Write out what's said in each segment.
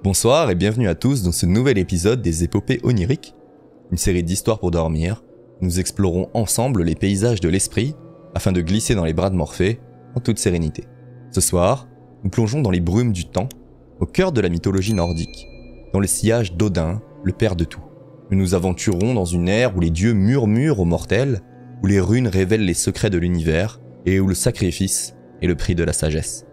Bonsoir et bienvenue à tous dans ce nouvel épisode des Épopées oniriques, une série d'histoires pour dormir. Nous explorons ensemble les paysages de l'esprit afin de glisser dans les bras de Morphée en toute sérénité. Ce soir, nous plongeons dans les brumes du temps, au cœur de la mythologie nordique, dans le sillage d'Odin, le père de tout. Nous nous aventurons dans une ère où les dieux murmurent aux mortels, où les runes révèlent les secrets de l'univers et où le sacrifice est le prix de la sagesse.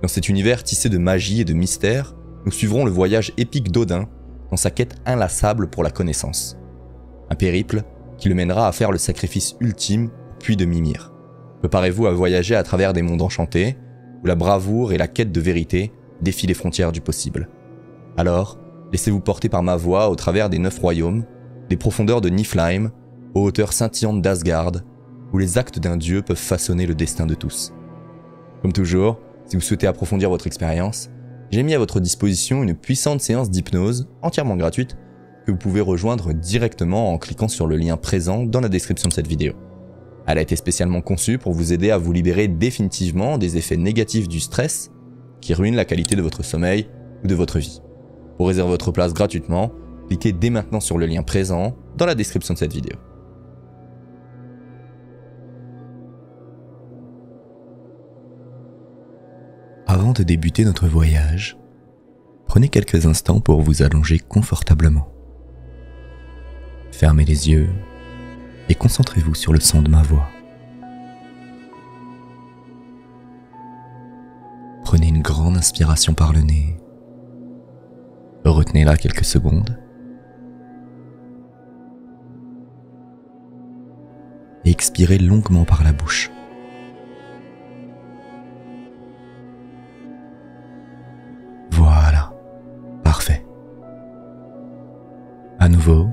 Dans cet univers tissé de magie et de mystère, nous suivrons le voyage épique d'Odin dans sa quête inlassable pour la connaissance. Un périple qui le mènera à faire le sacrifice ultime au puits de Mimir. Préparez-vous à voyager à travers des mondes enchantés, où la bravoure et la quête de vérité défient les frontières du possible. Alors, laissez-vous porter par ma voix au travers des 9 royaumes, des profondeurs de Niflheim, aux hauteurs scintillantes d'Asgard, où les actes d'un dieu peuvent façonner le destin de tous. Comme toujours, si vous souhaitez approfondir votre expérience, j'ai mis à votre disposition une puissante séance d'hypnose, entièrement gratuite, que vous pouvez rejoindre directement en cliquant sur le lien présent dans la description de cette vidéo. Elle a été spécialement conçue pour vous aider à vous libérer définitivement des effets négatifs du stress qui ruinent la qualité de votre sommeil ou de votre vie. Pour réserver votre place gratuitement, cliquez dès maintenant sur le lien présent dans la description de cette vidéo. Avant de débuter notre voyage, prenez quelques instants pour vous allonger confortablement. Fermez les yeux et concentrez-vous sur le son de ma voix. Prenez une grande inspiration par le nez. Retenez-la quelques secondes. Et expirez longuement par la bouche. Voilà, parfait. À nouveau,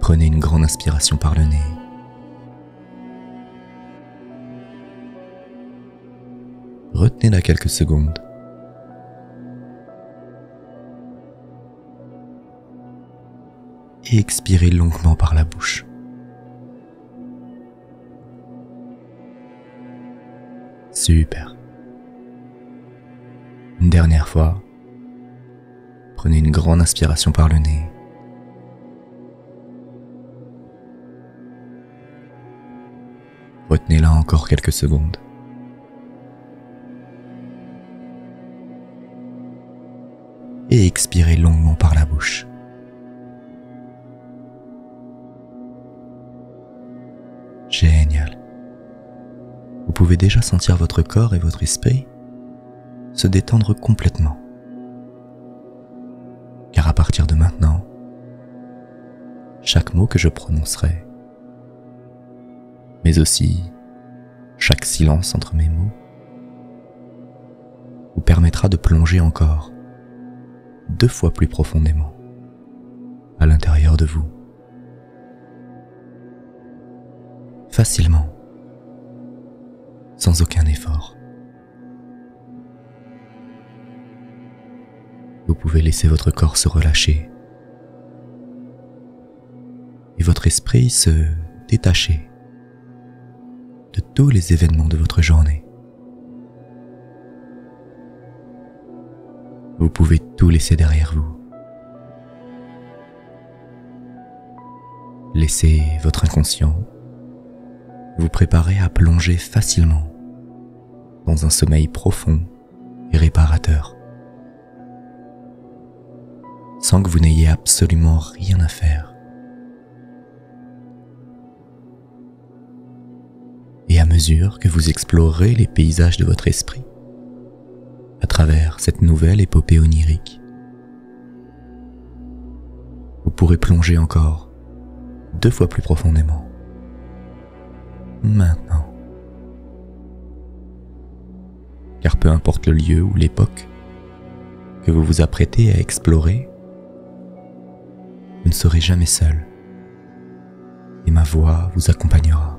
prenez une grande inspiration par le nez. Retenez-la quelques secondes. Et expirez longuement par la bouche. Super. Une dernière fois, prenez une grande inspiration par le nez. Retenez-la encore quelques secondes. Et expirez longuement par la bouche. Génial. Vous pouvez déjà sentir votre corps et votre esprit se détendre complètement. Car à partir de maintenant, chaque mot que je prononcerai, mais aussi chaque silence entre mes mots, vous permettra de plonger encore 2 fois plus profondément à l'intérieur de vous. Facilement, sans aucun effort. Vous pouvez laisser votre corps se relâcher et votre esprit se détacher de tous les événements de votre journée. Vous pouvez tout laisser derrière vous. Laissez votre inconscient vous préparer à plonger facilement dans un sommeil profond et réparateur, sans que vous n'ayez absolument rien à faire. Et à mesure que vous explorerez les paysages de votre esprit, à travers cette nouvelle épopée onirique, vous pourrez plonger encore 2 fois plus profondément. Maintenant. Car peu importe le lieu ou l'époque que vous vous apprêtez à explorer, vous ne serez jamais seul et ma voix vous accompagnera.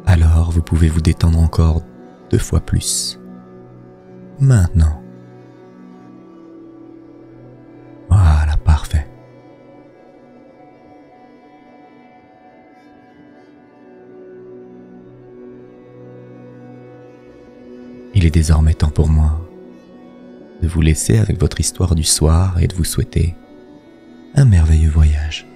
Alors vous pouvez vous détendre encore 2 fois plus. Maintenant. Voilà, parfait. Il est désormais temps pour moi de vous laisser avec votre histoire du soir et de vous souhaiter un merveilleux voyage.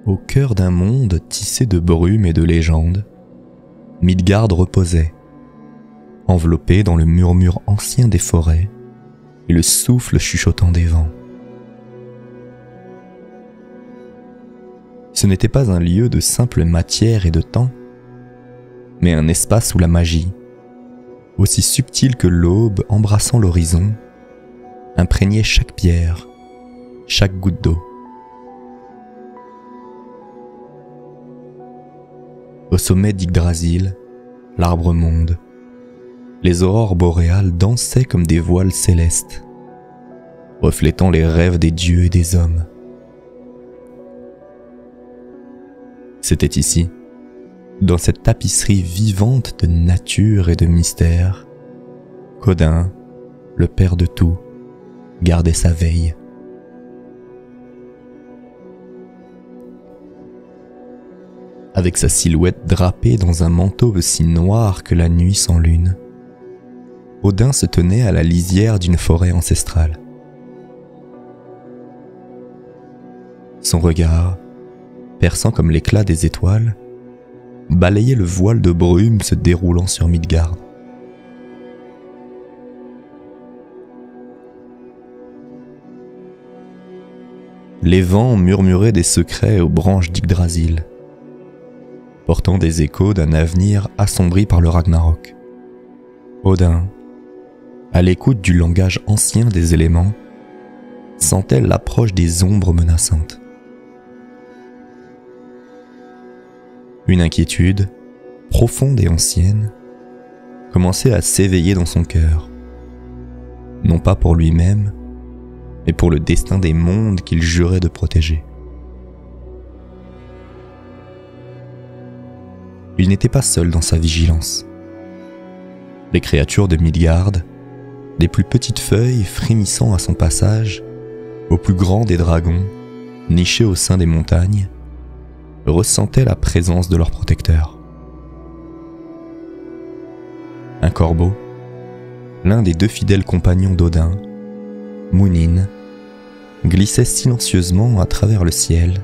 Au cœur d'un monde tissé de brume et de légendes, Midgard reposait, enveloppé dans le murmure ancien des forêts et le souffle chuchotant des vents. Ce n'était pas un lieu de simple matière et de temps, mais un espace où la magie, aussi subtile que l'aube embrassant l'horizon, imprégnait chaque pierre, chaque goutte d'eau. Au sommet d'Yggdrasil, l'arbre-monde, les aurores boréales dansaient comme des voiles célestes, reflétant les rêves des dieux et des hommes. C'était ici, dans cette tapisserie vivante de nature et de mystère, qu'Odin, le père de tout, gardait sa veille. Avec sa silhouette drapée dans un manteau aussi noir que la nuit sans lune, Odin se tenait à la lisière d'une forêt ancestrale. Son regard, perçant comme l'éclat des étoiles, balayait le voile de brume se déroulant sur Midgard. Les vents murmuraient des secrets aux branches d'Yggdrasil, portant des échos d'un avenir assombri par le Ragnarok. Odin, à l'écoute du langage ancien des éléments, sentait l'approche des ombres menaçantes. Une inquiétude, profonde et ancienne, commençait à s'éveiller dans son cœur, non pas pour lui-même, mais pour le destin des mondes qu'il jurait de protéger. Il n'était pas seul dans sa vigilance. Les créatures de Midgard, des plus petites feuilles frémissant à son passage, aux plus grands des dragons, nichés au sein des montagnes, ressentaient la présence de leur protecteur. Un corbeau, l'un des deux fidèles compagnons d'Odin, Munin, glissait silencieusement à travers le ciel,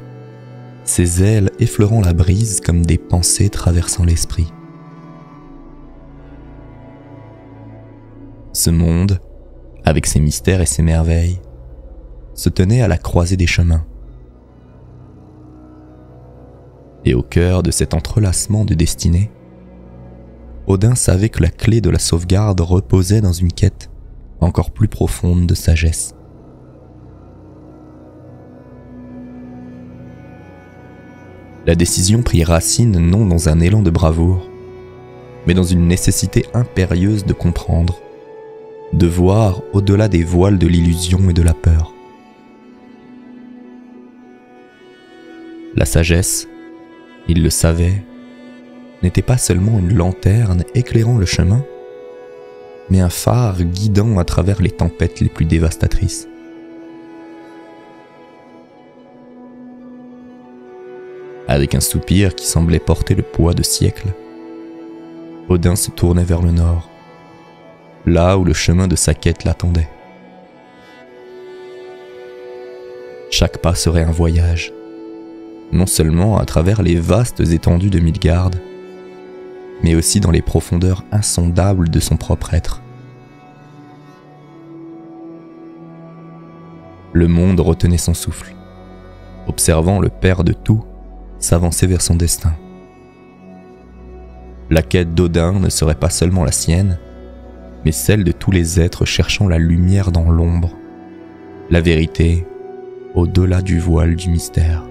ses ailes effleurant la brise comme des pensées traversant l'esprit. Ce monde, avec ses mystères et ses merveilles, se tenait à la croisée des chemins. Et au cœur de cet entrelacement de destinées, Odin savait que la clé de la sauvegarde reposait dans une quête encore plus profonde de sagesse. La décision prit racine non dans un élan de bravoure, mais dans une nécessité impérieuse de comprendre, de voir au-delà des voiles de l'illusion et de la peur. La sagesse, il le savait, n'était pas seulement une lanterne éclairant le chemin, mais un phare guidant à travers les tempêtes les plus dévastatrices. Avec un soupir qui semblait porter le poids de siècles, Odin se tournait vers le nord, là où le chemin de sa quête l'attendait. Chaque pas serait un voyage, non seulement à travers les vastes étendues de Midgard, mais aussi dans les profondeurs insondables de son propre être. Le monde retenait son souffle, observant le père de tout s'avancer vers son destin. La quête d'Odin ne serait pas seulement la sienne, mais celle de tous les êtres cherchant la lumière dans l'ombre, la vérité au-delà du voile du mystère.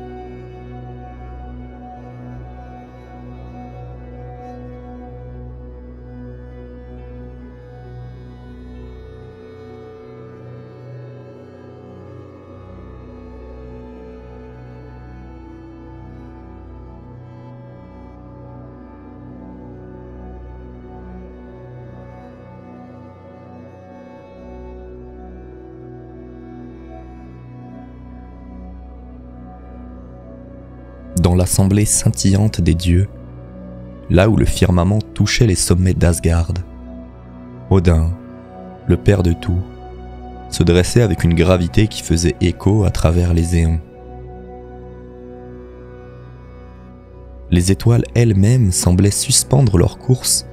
Dans l'assemblée scintillante des dieux, là où le firmament touchait les sommets d'Asgard, Odin, le père de tout, se dressait avec une gravité qui faisait écho à travers les éons. Les étoiles elles-mêmes semblaient suspendre leur course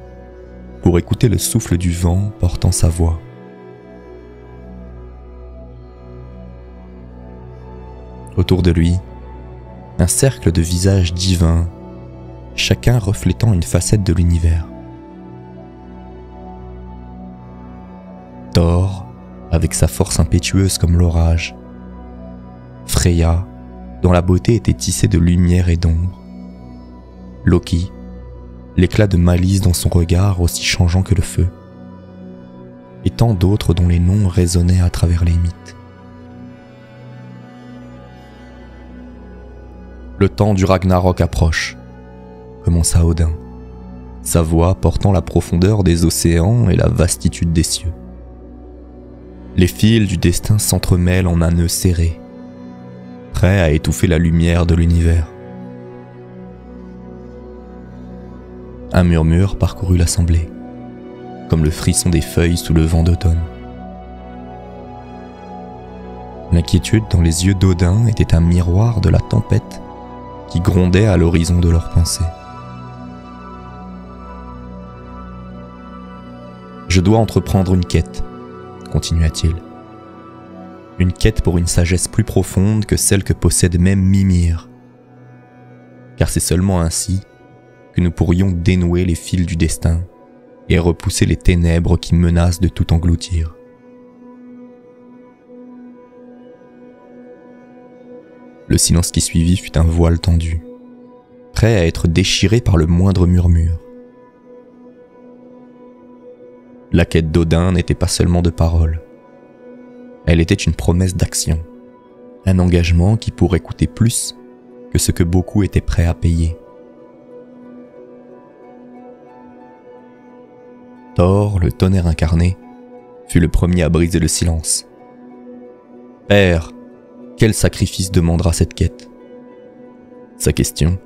pour écouter le souffle du vent portant sa voix. Autour de lui, un cercle de visages divins, chacun reflétant une facette de l'univers. Thor, avec sa force impétueuse comme l'orage. Freya, dont la beauté était tissée de lumière et d'ombre. Loki, l'éclat de malice dans son regard aussi changeant que le feu. Et tant d'autres dont les noms résonnaient à travers les mythes. Le temps du Ragnarok approche, commença Odin, sa voix portant la profondeur des océans et la vastitude des cieux. Les fils du destin s'entremêlent en un nœud serré, prêts à étouffer la lumière de l'univers. Un murmure parcourut l'assemblée, comme le frisson des feuilles sous le vent d'automne. L'inquiétude dans les yeux d'Odin était un miroir de la tempête qui grondait à l'horizon de leurs pensées. « Je dois entreprendre une quête, » continua-t-il. « Une quête pour une sagesse plus profonde que celle que possède même Mimir. Car c'est seulement ainsi que nous pourrions dénouer les fils du destin et repousser les ténèbres qui menacent de tout engloutir. » Le silence qui suivit fut un voile tendu, prêt à être déchiré par le moindre murmure. La quête d'Odin n'était pas seulement de paroles. Elle était une promesse d'action, un engagement qui pourrait coûter plus que ce que beaucoup étaient prêts à payer. Thor, le tonnerre incarné, fut le premier à briser le silence. « Père, quel sacrifice demandera cette quête ?» Sa question,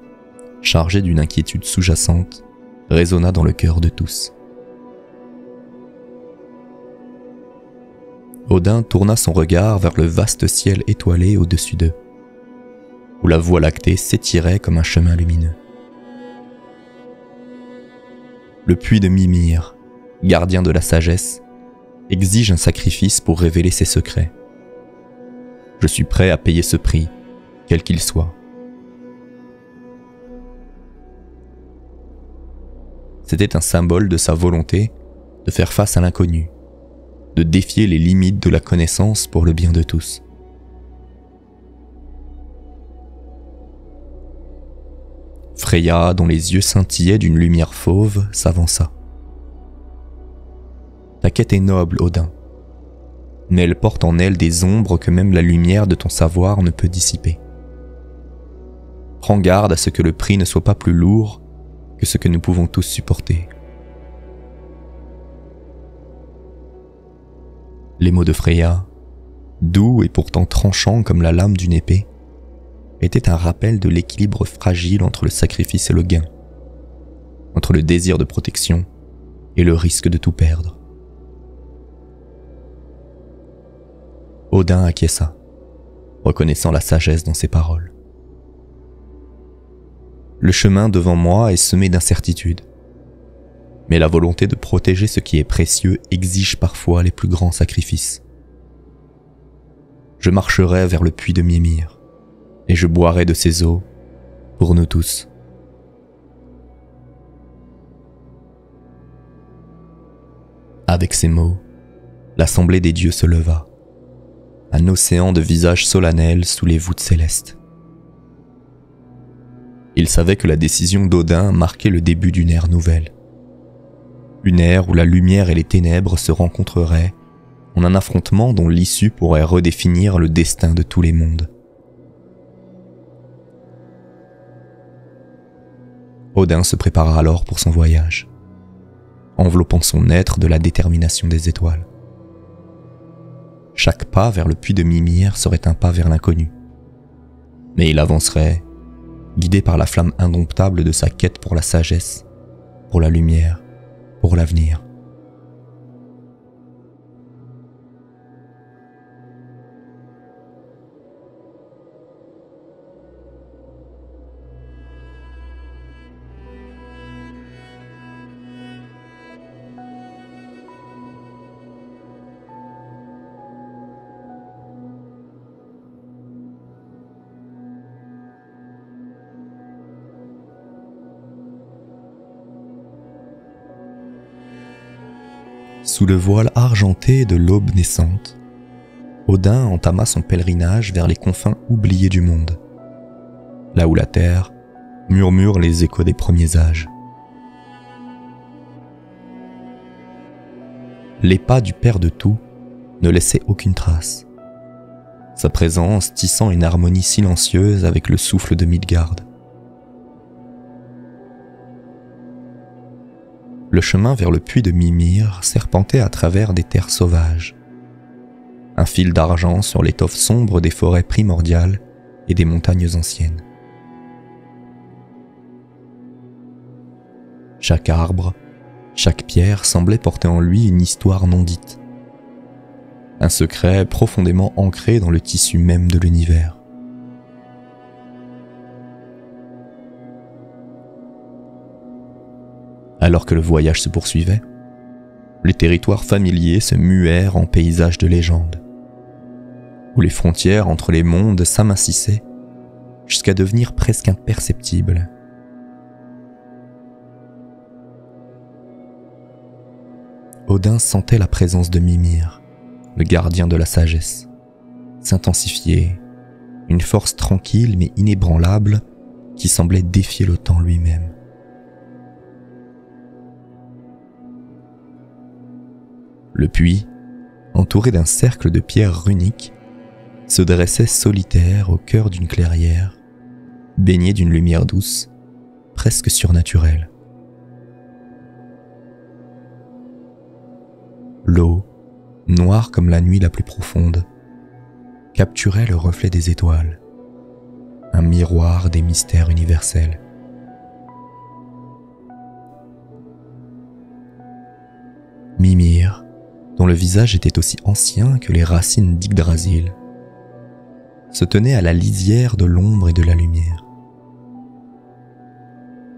chargée d'une inquiétude sous-jacente, résonna dans le cœur de tous. Odin tourna son regard vers le vaste ciel étoilé au-dessus d'eux, où la Voie lactée s'étirait comme un chemin lumineux. Le puits de Mimir, gardien de la sagesse, exige un sacrifice pour révéler ses secrets. Je suis prêt à payer ce prix, quel qu'il soit. C'était un symbole de sa volonté de faire face à l'inconnu, de défier les limites de la connaissance pour le bien de tous. Freya, dont les yeux scintillaient d'une lumière fauve, s'avança. « Ta quête est noble, Odin, mais elle porte en elle des ombres que même la lumière de ton savoir ne peut dissiper. Prends garde à ce que le prix ne soit pas plus lourd que ce que nous pouvons tous supporter. » Les mots de Freya, doux et pourtant tranchants comme la lame d'une épée, étaient un rappel de l'équilibre fragile entre le sacrifice et le gain, entre le désir de protection et le risque de tout perdre. Odin acquiesça, reconnaissant la sagesse dans ses paroles. Le chemin devant moi est semé d'incertitudes, mais la volonté de protéger ce qui est précieux exige parfois les plus grands sacrifices. Je marcherai vers le puits de Mimir, et je boirai de ses eaux pour nous tous. Avec ces mots, l'assemblée des dieux se leva, un océan de visages solennels sous les voûtes célestes. Ils savaient que la décision d'Odin marquait le début d'une ère nouvelle. Une ère où la lumière et les ténèbres se rencontreraient en un affrontement dont l'issue pourrait redéfinir le destin de tous les mondes. Odin se prépara alors pour son voyage, enveloppant son être de la détermination des étoiles. Chaque pas vers le puits de Mimir serait un pas vers l'inconnu, mais il avancerait guidé par la flamme indomptable de sa quête pour la sagesse, pour la lumière, pour l'avenir. Sous le voile argenté de l'aube naissante, Odin entama son pèlerinage vers les confins oubliés du monde, là où la terre murmure les échos des premiers âges. Les pas du Père de tout ne laissaient aucune trace, sa présence tissant une harmonie silencieuse avec le souffle de Midgard. Le chemin vers le puits de Mimir serpentait à travers des terres sauvages. Un fil d'argent sur l'étoffe sombre des forêts primordiales et des montagnes anciennes. Chaque arbre, chaque pierre semblait porter en lui une histoire non dite. Un secret profondément ancré dans le tissu même de l'univers. Alors que le voyage se poursuivait, les territoires familiers se muèrent en paysages de légende, où les frontières entre les mondes s'amincissaient jusqu'à devenir presque imperceptibles. Odin sentait la présence de Mimir, le gardien de la sagesse, s'intensifier, une force tranquille mais inébranlable qui semblait défier le temps lui-même. Le puits, entouré d'un cercle de pierres runiques, se dressait solitaire au cœur d'une clairière, baigné d'une lumière douce, presque surnaturelle. L'eau, noire comme la nuit la plus profonde, capturait le reflet des étoiles, un miroir des mystères universels. Mimir, dont le visage était aussi ancien que les racines d'Yggdrasil, se tenait à la lisière de l'ombre et de la lumière.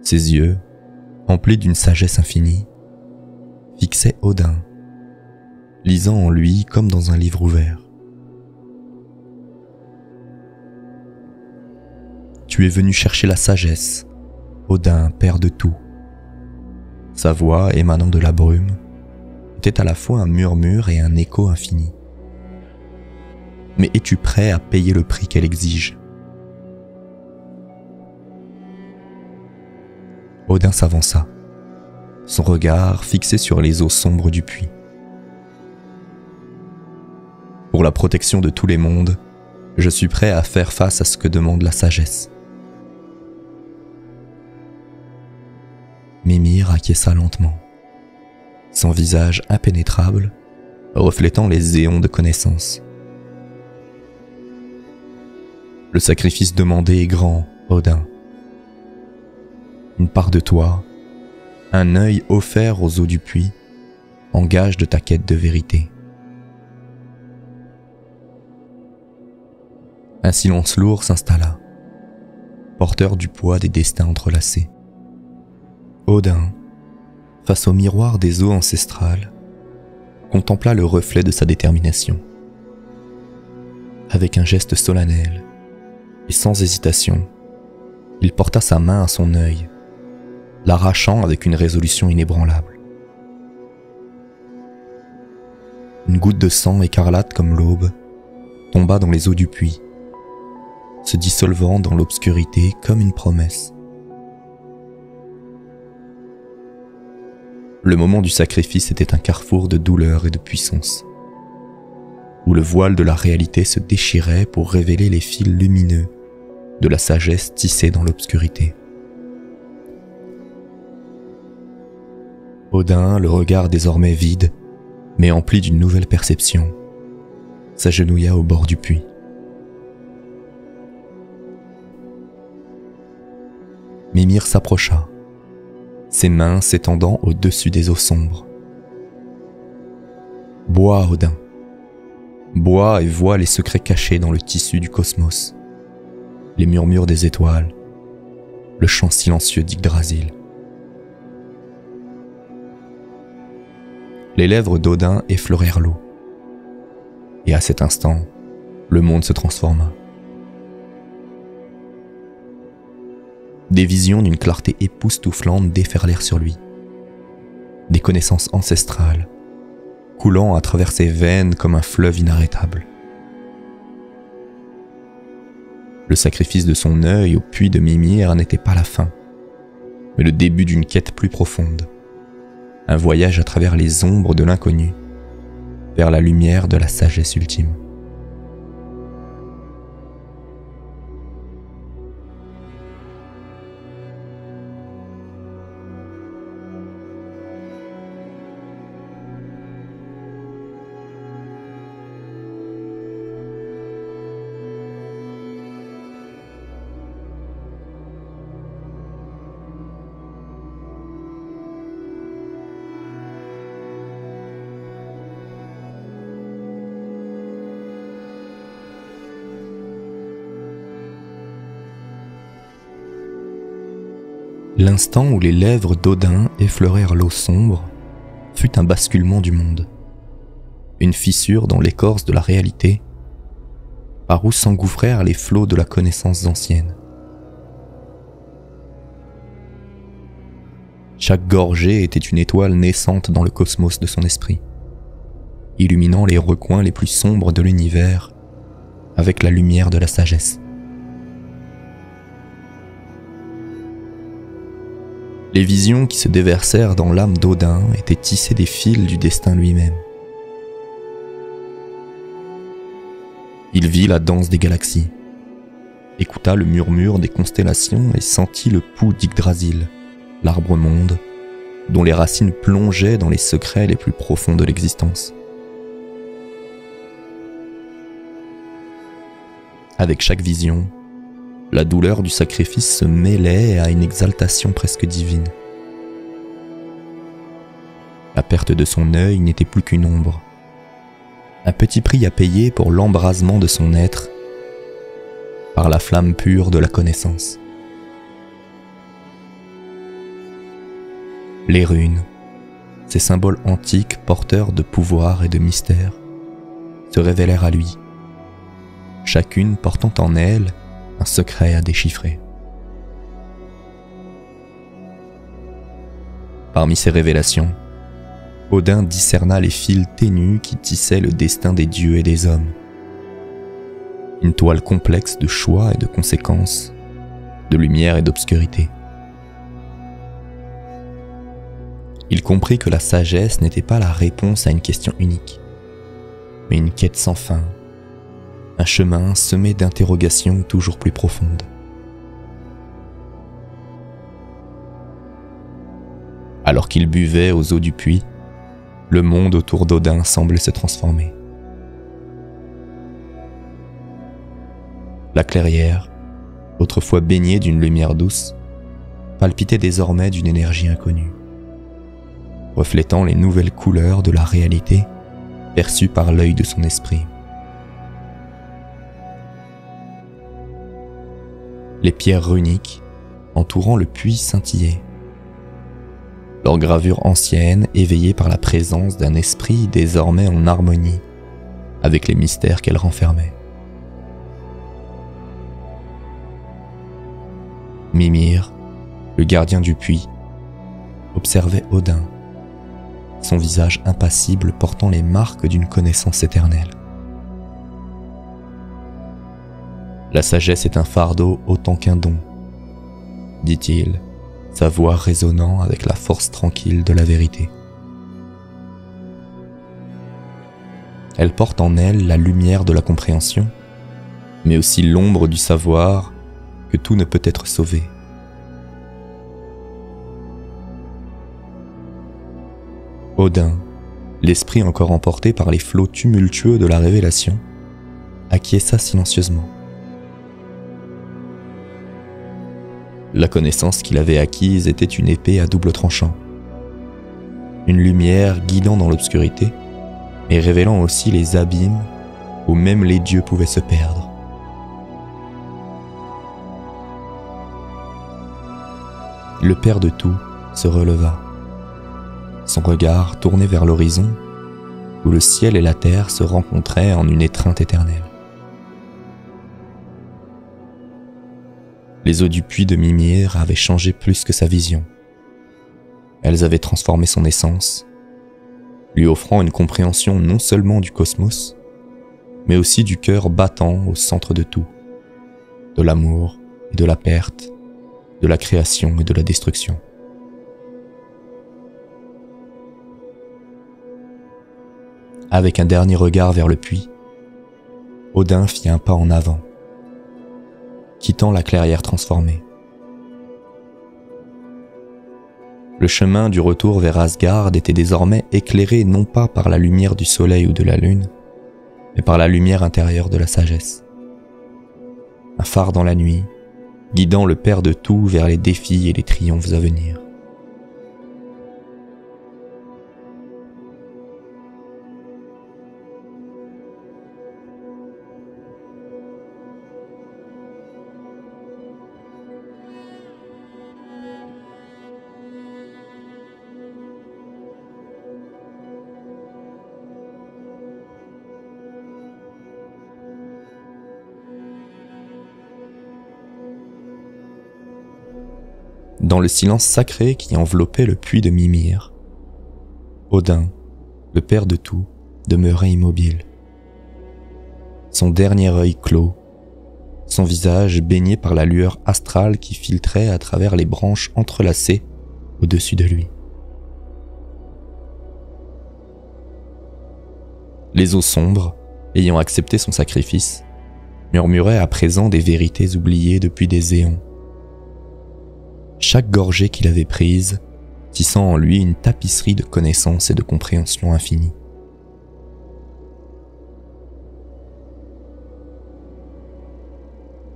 Ses yeux, emplis d'une sagesse infinie, fixaient Odin, lisant en lui comme dans un livre ouvert. « Tu es venu chercher la sagesse, Odin, père de tout. » Sa voix, émanant de la brume, était à la fois un murmure et un écho infini. Mais es-tu prêt à payer le prix qu'elle exige ? Odin s'avança, son regard fixé sur les eaux sombres du puits. Pour la protection de tous les mondes, je suis prêt à faire face à ce que demande la sagesse. Mimir acquiesça lentement, son visage impénétrable, reflétant les éons de connaissance. Le sacrifice demandé est grand, Odin. Une part de toi, un œil offert aux eaux du puits, en gage de ta quête de vérité. Un silence lourd s'installa, porteur du poids des destins entrelacés. Odin, face au miroir des eaux ancestrales, contempla le reflet de sa détermination. Avec un geste solennel et sans hésitation, il porta sa main à son œil, l'arrachant avec une résolution inébranlable. Une goutte de sang écarlate comme l'aube tomba dans les eaux du puits, se dissolvant dans l'obscurité comme une promesse. Le moment du sacrifice était un carrefour de douleur et de puissance, où le voile de la réalité se déchirait pour révéler les fils lumineux de la sagesse tissée dans l'obscurité. Odin, le regard désormais vide, mais empli d'une nouvelle perception, s'agenouilla au bord du puits. Mimir s'approcha, ses mains s'étendant au-dessus des eaux sombres. « Bois, Odin. Bois et vois les secrets cachés dans le tissu du cosmos, les murmures des étoiles, le chant silencieux d'Yggdrasil. » Les lèvres d'Odin effleurèrent l'eau, et à cet instant, le monde se transforma. Des visions d'une clarté époustouflante déferlèrent sur lui. Des connaissances ancestrales, coulant à travers ses veines comme un fleuve inarrêtable. Le sacrifice de son œil au puits de Mimir n'était pas la fin, mais le début d'une quête plus profonde. Un voyage à travers les ombres de l'inconnu, vers la lumière de la sagesse ultime. L'instant où les lèvres d'Odin effleurèrent l'eau sombre fut un basculement du monde, une fissure dans l'écorce de la réalité, par où s'engouffrèrent les flots de la connaissance ancienne. Chaque gorgée était une étoile naissante dans le cosmos de son esprit, illuminant les recoins les plus sombres de l'univers avec la lumière de la sagesse. Les visions qui se déversèrent dans l'âme d'Odin étaient tissées des fils du destin lui-même. Il vit la danse des galaxies, écouta le murmure des constellations et sentit le pouls d'Yggdrasil, l'arbre-monde, dont les racines plongeaient dans les secrets les plus profonds de l'existence. Avec chaque vision, la douleur du sacrifice se mêlait à une exaltation presque divine. La perte de son œil n'était plus qu'une ombre, un petit prix à payer pour l'embrasement de son être par la flamme pure de la connaissance. Les runes, ces symboles antiques porteurs de pouvoir et de mystère, se révélèrent à lui, chacune portant en elle un secret à déchiffrer. Parmi ces révélations, Odin discerna les fils ténus qui tissaient le destin des dieux et des hommes. Une toile complexe de choix et de conséquences, de lumière et d'obscurité. Il comprit que la sagesse n'était pas la réponse à une question unique, mais une quête sans fin, un chemin semé d'interrogations toujours plus profondes. Alors qu'il buvait aux eaux du puits, le monde autour d'Odin semblait se transformer. La clairière, autrefois baignée d'une lumière douce, palpitait désormais d'une énergie inconnue, reflétant les nouvelles couleurs de la réalité perçue par l'œil de son esprit. Les pierres runiques entourant le puits scintillaient, leur gravure ancienne éveillée par la présence d'un esprit désormais en harmonie avec les mystères qu'elle renfermait. Mimir, le gardien du puits, observait Odin, son visage impassible portant les marques d'une connaissance éternelle. La sagesse est un fardeau autant qu'un don, dit-il, sa voix résonnant avec la force tranquille de la vérité. Elle porte en elle la lumière de la compréhension, mais aussi l'ombre du savoir que tout ne peut être sauvé. Odin, l'esprit encore emporté par les flots tumultueux de la révélation, acquiesça silencieusement. La connaissance qu'il avait acquise était une épée à double tranchant. Une lumière guidant dans l'obscurité, mais révélant aussi les abîmes où même les dieux pouvaient se perdre. Le Père de tout se releva, son regard tourné vers l'horizon, où le ciel et la terre se rencontraient en une étreinte éternelle. Les eaux du puits de Mimir avaient changé plus que sa vision. Elles avaient transformé son essence, lui offrant une compréhension non seulement du cosmos, mais aussi du cœur battant au centre de tout, de l'amour et de la perte, de la création et de la destruction. Avec un dernier regard vers le puits, Odin fit un pas en avant, quittant la clairière transformée. Le chemin du retour vers Asgard était désormais éclairé non pas par la lumière du soleil ou de la lune, mais par la lumière intérieure de la sagesse. Un phare dans la nuit, guidant le Père de tout vers les défis et les triomphes à venir. Dans le silence sacré qui enveloppait le puits de Mimir, Odin, le Père de tout, demeurait immobile. Son dernier œil clos, son visage baigné par la lueur astrale qui filtrait à travers les branches entrelacées au-dessus de lui. Les eaux sombres, ayant accepté son sacrifice, murmuraient à présent des vérités oubliées depuis des éons. Chaque gorgée qu'il avait prise, tissant en lui une tapisserie de connaissances et de compréhension infinie.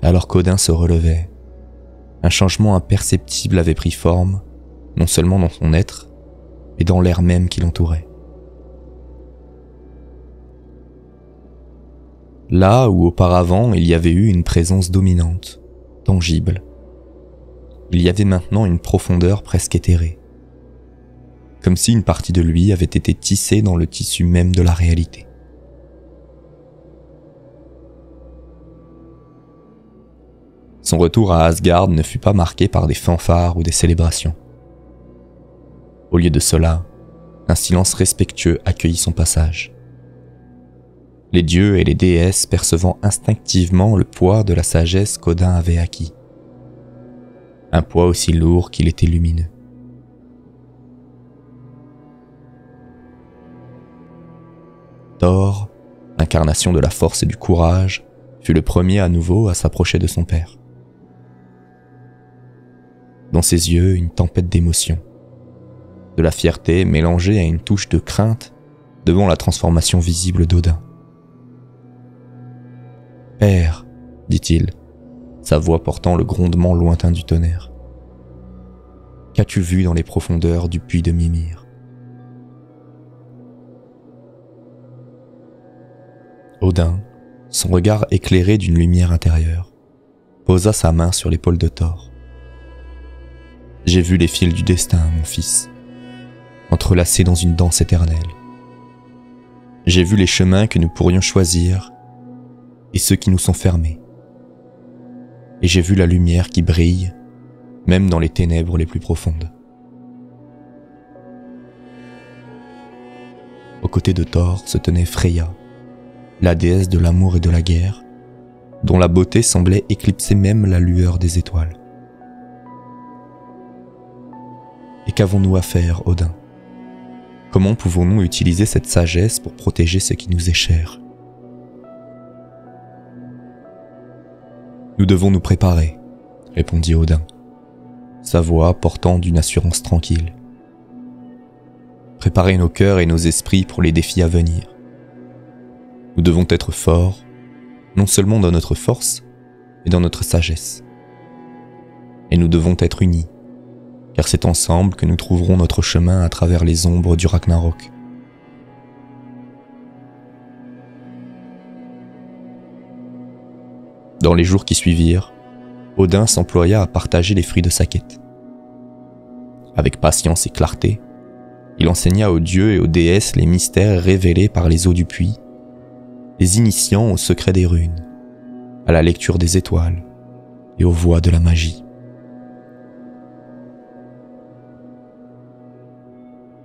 Alors qu'Odin se relevait, un changement imperceptible avait pris forme, non seulement dans son être, mais dans l'air même qui l'entourait. Là où auparavant il y avait eu une présence dominante, tangible, il y avait maintenant une profondeur presque éthérée, comme si une partie de lui avait été tissée dans le tissu même de la réalité. Son retour à Asgard ne fut pas marqué par des fanfares ou des célébrations. Au lieu de cela, un silence respectueux accueillit son passage. Les dieux et les déesses percevant instinctivement le poids de la sagesse qu'Odin avait acquis. Un poids aussi lourd qu'il était lumineux. Thor, l'incarnation de la force et du courage, fut le premier à nouveau à s'approcher de son père. Dans ses yeux, une tempête d'émotions, de la fierté mélangée à une touche de crainte devant la transformation visible d'Odin. « Père », dit-il, sa voix portant le grondement lointain du tonnerre. « Qu'as-tu vu dans les profondeurs du puits de Mimir ?» Odin, son regard éclairé d'une lumière intérieure, posa sa main sur l'épaule de Thor. « J'ai vu les fils du destin, mon fils, entrelacés dans une danse éternelle. J'ai vu les chemins que nous pourrions choisir et ceux qui nous sont fermés. Et j'ai vu la lumière qui brille, même dans les ténèbres les plus profondes. » Aux côtés de Thor se tenait Freya, la déesse de l'amour et de la guerre, dont la beauté semblait éclipser même la lueur des étoiles. Et qu'avons-nous à faire, Odin ? Comment pouvons-nous utiliser cette sagesse pour protéger ce qui nous est cher ? Nous devons nous préparer, répondit Odin, sa voix portant d'une assurance tranquille. Préparer nos cœurs et nos esprits pour les défis à venir. Nous devons être forts, non seulement dans notre force, mais dans notre sagesse. et nous devons être unis, car c'est ensemble que nous trouverons notre chemin à travers les ombres du Ragnarok. Dans les jours qui suivirent, Odin s'employa à partager les fruits de sa quête. Avec patience et clarté, il enseigna aux dieux et aux déesses les mystères révélés par les eaux du puits, les initiant au secret des runes, à la lecture des étoiles et aux voies de la magie.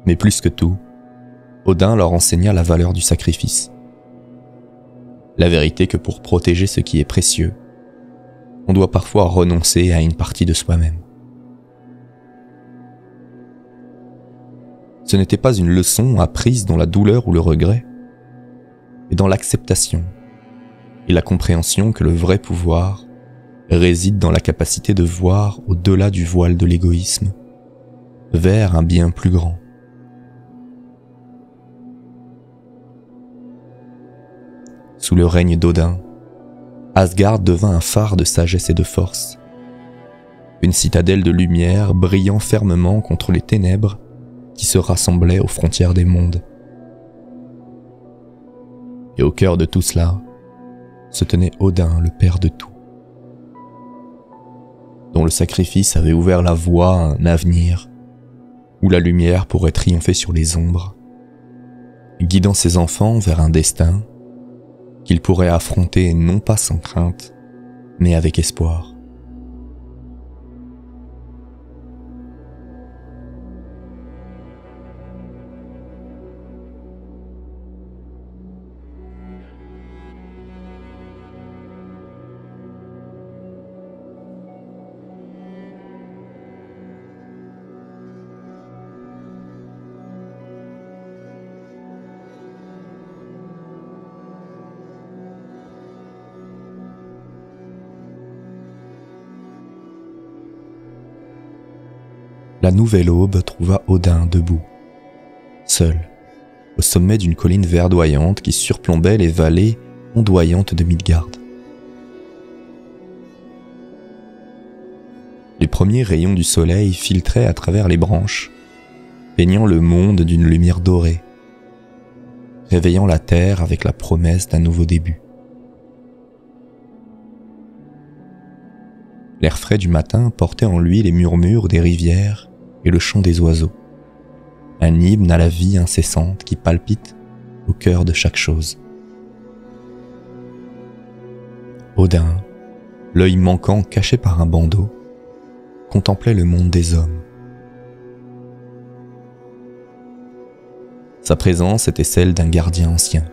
Mais plus que tout, Odin leur enseigna la valeur du sacrifice. La vérité que pour protéger ce qui est précieux, on doit parfois renoncer à une partie de soi-même. Ce n'était pas une leçon apprise dans la douleur ou le regret, mais dans l'acceptation et la compréhension que le vrai pouvoir réside dans la capacité de voir au-delà du voile de l'égoïsme, vers un bien plus grand. Sous le règne d'Odin, Asgard devint un phare de sagesse et de force, une citadelle de lumière brillant fermement contre les ténèbres qui se rassemblaient aux frontières des mondes. Et au cœur de tout cela, se tenait Odin, le père de tout, dont le sacrifice avait ouvert la voie à un avenir où la lumière pourrait triompher sur les ombres, guidant ses enfants vers un destin qu'ils pourraient affronter non pas sans crainte, mais avec espoir. La nouvelle aube trouva Odin debout, seul, au sommet d'une colline verdoyante qui surplombait les vallées ondoyantes de Midgard. Les premiers rayons du soleil filtraient à travers les branches, peignant le monde d'une lumière dorée, réveillant la terre avec la promesse d'un nouveau début. L'air frais du matin portait en lui les murmures des rivières et le chant des oiseaux, un hymne à la vie incessante qui palpite au cœur de chaque chose. Odin, l'œil manquant caché par un bandeau, contemplait le monde des hommes. Sa présence était celle d'un gardien ancien,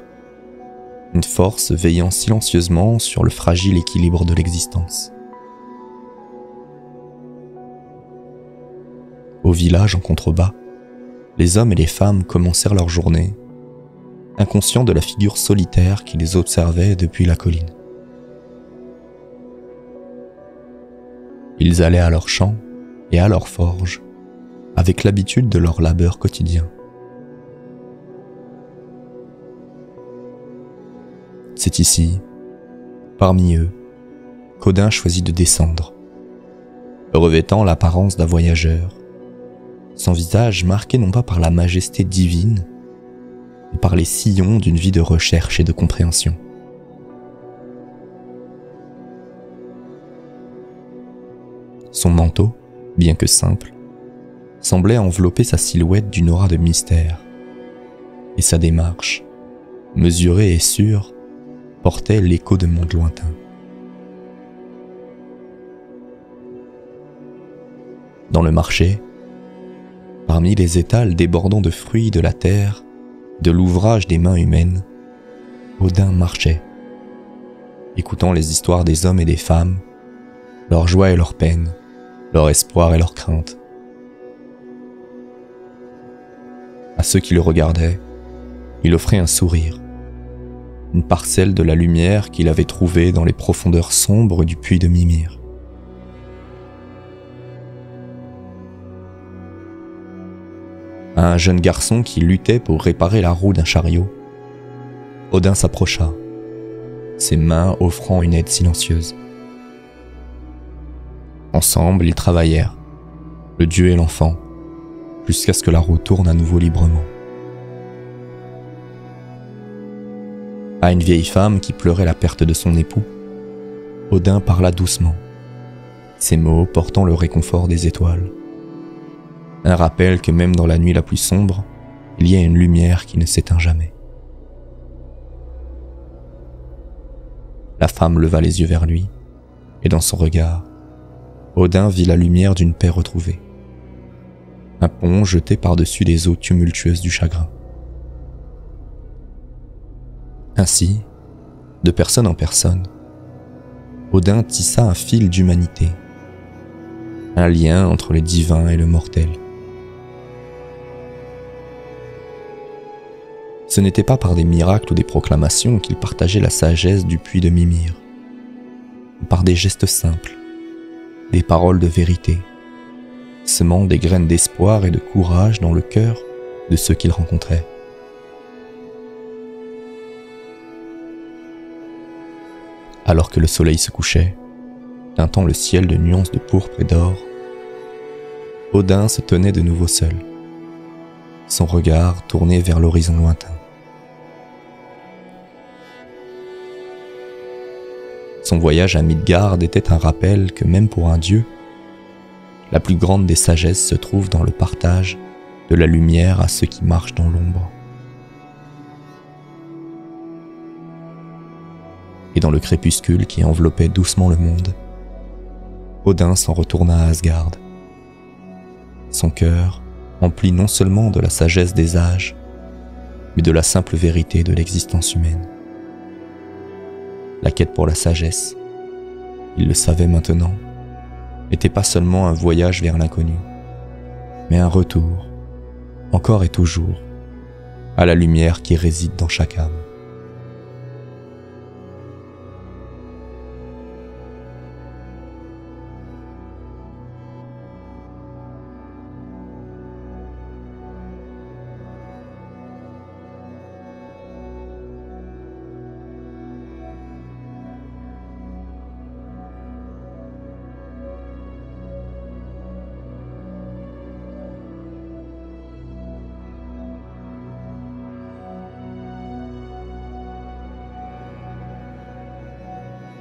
une force veillant silencieusement sur le fragile équilibre de l'existence. Au village en contrebas, les hommes et les femmes commencèrent leur journée, inconscients de la figure solitaire qui les observait depuis la colline. Ils allaient à leurs champs et à leurs forges, avec l'habitude de leur labeur quotidien. C'est ici, parmi eux, qu'Odin choisit de descendre, revêtant l'apparence d'un voyageur, son visage marqué non pas par la majesté divine, mais par les sillons d'une vie de recherche et de compréhension. Son manteau, bien que simple, semblait envelopper sa silhouette d'une aura de mystère, et sa démarche, mesurée et sûre, portait l'écho de mondes lointains. Dans le marché, parmi les étals débordant de fruits de la terre, de l'ouvrage des mains humaines, Odin marchait, écoutant les histoires des hommes et des femmes, leurs joies et leurs peines, leur espoir et leurs craintes. À ceux qui le regardaient, il offrait un sourire, une parcelle de la lumière qu'il avait trouvée dans les profondeurs sombres du puits de Mimir. À un jeune garçon qui luttait pour réparer la roue d'un chariot, Odin s'approcha, ses mains offrant une aide silencieuse. Ensemble, ils travaillèrent, le dieu et l'enfant, jusqu'à ce que la roue tourne à nouveau librement. À une vieille femme qui pleurait la perte de son époux, Odin parla doucement, ses mots portant le réconfort des étoiles. Un rappel que même dans la nuit la plus sombre, il y a une lumière qui ne s'éteint jamais. La femme leva les yeux vers lui, et dans son regard, Odin vit la lumière d'une paix retrouvée. Un pont jeté par-dessus les eaux tumultueuses du chagrin. Ainsi, de personne en personne, Odin tissa un fil d'humanité, un lien entre le divin et le mortel. Ce n'était pas par des miracles ou des proclamations qu'il partageait la sagesse du puits de Mimir, mais par des gestes simples, des paroles de vérité, semant des graines d'espoir et de courage dans le cœur de ceux qu'il rencontrait. Alors que le soleil se couchait, teintant le ciel de nuances de pourpre et d'or, Odin se tenait de nouveau seul, son regard tourné vers l'horizon lointain. Son voyage à Midgard était un rappel que même pour un dieu, la plus grande des sagesses se trouve dans le partage de la lumière à ceux qui marchent dans l'ombre. Et dans le crépuscule qui enveloppait doucement le monde, Odin s'en retourna à Asgard. Son cœur empli non seulement de la sagesse des âges, mais de la simple vérité de l'existence humaine. La quête pour la sagesse, il le savait maintenant, n'était pas seulement un voyage vers l'inconnu, mais un retour, encore et toujours, à la lumière qui réside dans chaque âme.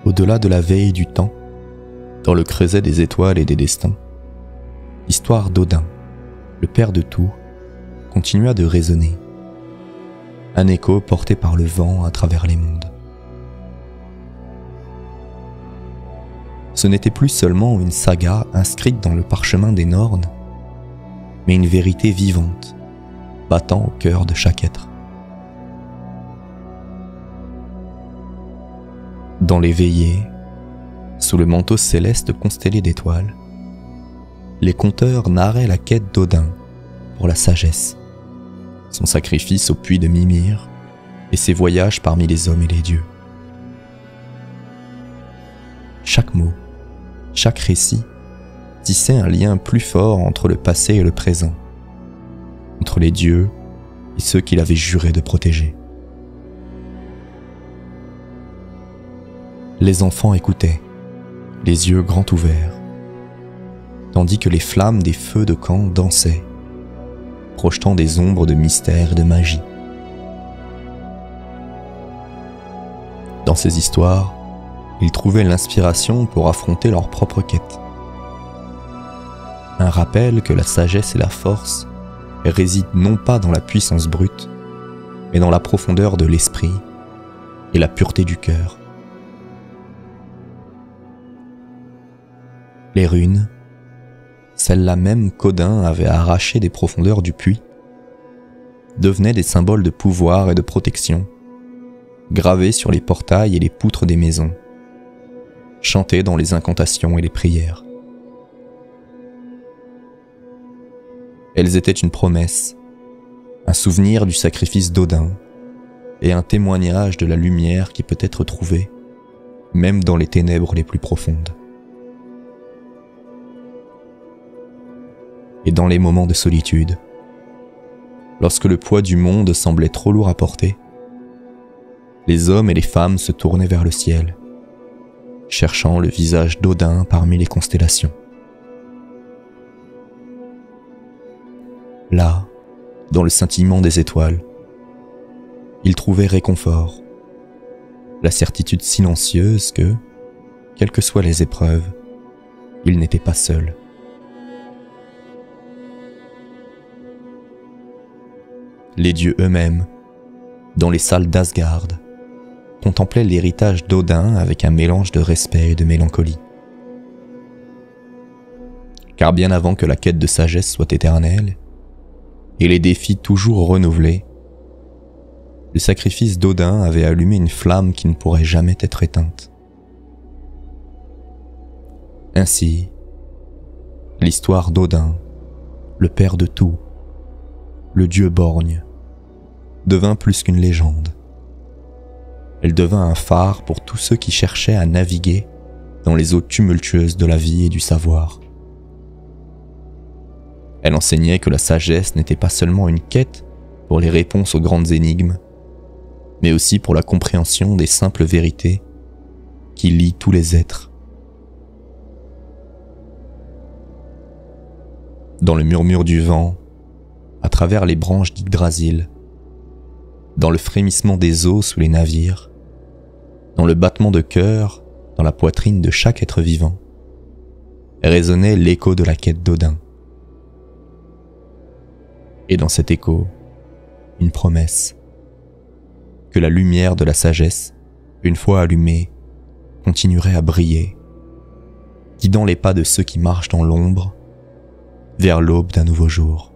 Au-delà de la veille du temps, dans le creuset des étoiles et des destins, l'histoire d'Odin, le père de tout, continua de résonner, un écho porté par le vent à travers les mondes. Ce n'était plus seulement une saga inscrite dans le parchemin des Nornes, mais une vérité vivante, battant au cœur de chaque être. Dans les veillées, sous le manteau céleste constellé d'étoiles, les conteurs narraient la quête d'Odin pour la sagesse, son sacrifice au puits de Mimir et ses voyages parmi les hommes et les dieux. Chaque mot, chaque récit tissait un lien plus fort entre le passé et le présent, entre les dieux et ceux qu'il avait juré de protéger. Les enfants écoutaient, les yeux grands ouverts, tandis que les flammes des feux de camp dansaient, projetant des ombres de mystère et de magie. Dans ces histoires, ils trouvaient l'inspiration pour affronter leur propre quête. Un rappel que la sagesse et la force résident non pas dans la puissance brute, mais dans la profondeur de l'esprit et la pureté du cœur. Les runes, celles-là même qu'Odin avait arrachées des profondeurs du puits, devenaient des symboles de pouvoir et de protection, gravés sur les portails et les poutres des maisons, chantés dans les incantations et les prières. Elles étaient une promesse, un souvenir du sacrifice d'Odin et un témoignage de la lumière qui peut être trouvée, même dans les ténèbres les plus profondes. Et dans les moments de solitude, lorsque le poids du monde semblait trop lourd à porter, les hommes et les femmes se tournaient vers le ciel, cherchant le visage d'Odin parmi les constellations. Là, dans le scintillement des étoiles, il trouvait réconfort, la certitude silencieuse que, quelles que soient les épreuves, il n'était pas seul. Les dieux eux-mêmes, dans les salles d'Asgard, contemplaient l'héritage d'Odin avec un mélange de respect et de mélancolie. Car bien avant que la quête de sagesse soit éternelle, et les défis toujours renouvelés, le sacrifice d'Odin avait allumé une flamme qui ne pourrait jamais être éteinte. Ainsi, l'histoire d'Odin, le père de tout, le dieu borgne, devint plus qu'une légende. Elle devint un phare pour tous ceux qui cherchaient à naviguer dans les eaux tumultueuses de la vie et du savoir. Elle enseignait que la sagesse n'était pas seulement une quête pour les réponses aux grandes énigmes, mais aussi pour la compréhension des simples vérités qui lient tous les êtres. Dans le murmure du vent, à travers les branches d'Yggdrasil, dans le frémissement des eaux sous les navires, dans le battement de cœur, dans la poitrine de chaque être vivant, résonnait l'écho de la quête d'Odin. Et dans cet écho, une promesse, que la lumière de la sagesse, une fois allumée, continuerait à briller, guidant les pas de ceux qui marchent dans l'ombre vers l'aube d'un nouveau jour.